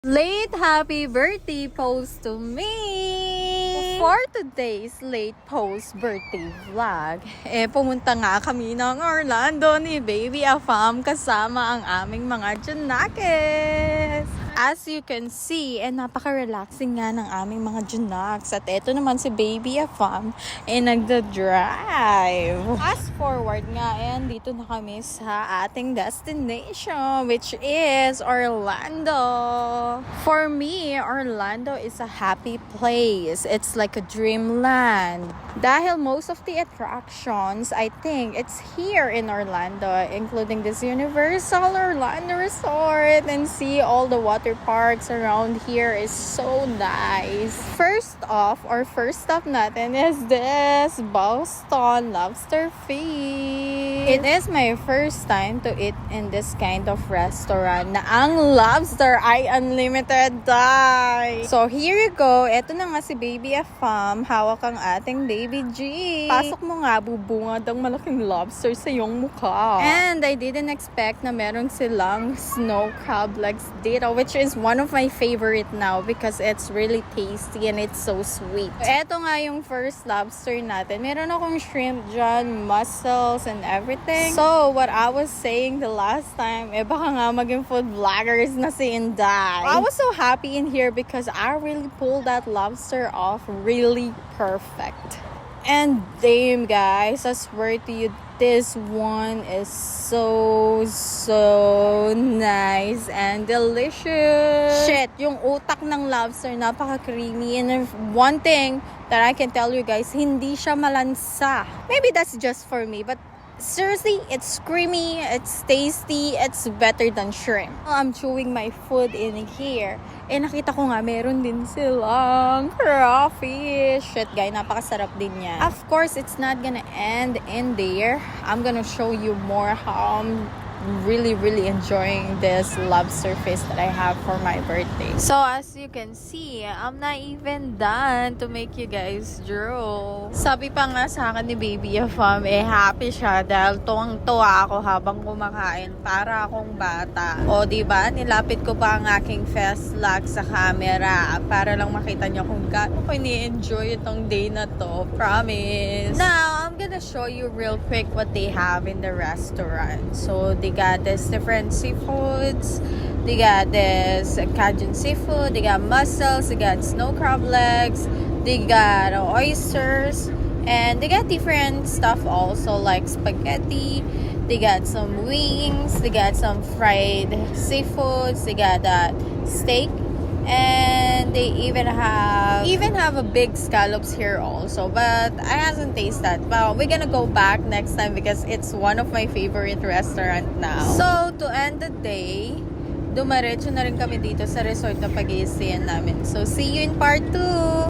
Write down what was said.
Late happy birthday post to me! For today's late post birthday vlog, pumunta nga kami ng Orlando ni Baby Afam kasama ang aming mga Junakes. As you can see, napaka-relaxing nga ng aming mga Junaks. At eto naman si Baby Afam, nagda-drive. Fast forward nga, dito na kami sa ating destination, which is Orlando. For me, Orlando is a happy place. It's like a dreamland. Dahil most of the attractions, I think, it's here in Orlando, including this Universal Orlando Resort. And see all the water parks around here is so nice. First stop natin is this Boston Lobster Feast. It is my first time to eat in this kind of restaurant na ang lobster ay unlimited dai. So here you go. Ito na nga si Baby Afam. Hawak ang ating Baby G. Pasok mo nga, bubungad ang malaking lobster sa iyong mukha. And I didn't expect na meron silang snow crab legs dito, which is one of my favorite now because it's really tasty and it's so sweet. Ito nga yung first lobster natin. Meron akong shrimp dyan, mussels, and everything. So, what I was saying the last time, baka nga maging food vloggers na si Inday. I was so happy in here because I really pulled that lobster off really perfect. And damn guys, I swear to you, this one is so nice and delicious. Shit, yung utak ng lobster napaka-creamy. And one thing that I can tell you guys, hindi siya malansa. Maybe that's just for me, but seriously, it's creamy, it's tasty, it's better than shrimp. I'm chewing my food in here. Nakita ko nga, meron din silang crawfish. Shit, guys, napakasarap din yan. Of course, it's not gonna end in there. I'm gonna show you more how I'm really enjoying this lobster feast that I have for my birthday. So as you can see, I'm not even done to make you guys drool. Sabi pa nga sa akin ni Baby Afam, happy siya dahil tuwang-tuwa ako habang kumakain para akong bata. O diba, nilapit ko pa ang aking fest lock sa camera para lang makita niyo kung gaano ko ni-enjoy itong day na to. Promise. Now, I'm gonna show you real quick what they have in the restaurant. So they got this different seafoods. They got this Cajun seafood. They got mussels. They got snow crab legs. They got oysters. And they got different stuff also like spaghetti. They got some wings. They got some fried seafoods. They got that steak. And they even have a big scallops here also, but I hasn't tasted that. But we're gonna go back next time because it's one of my favorite restaurant now. So to end the day, dumaretso na rin kami dito sa resort na pag-i-stayan namin. So see you in part 2.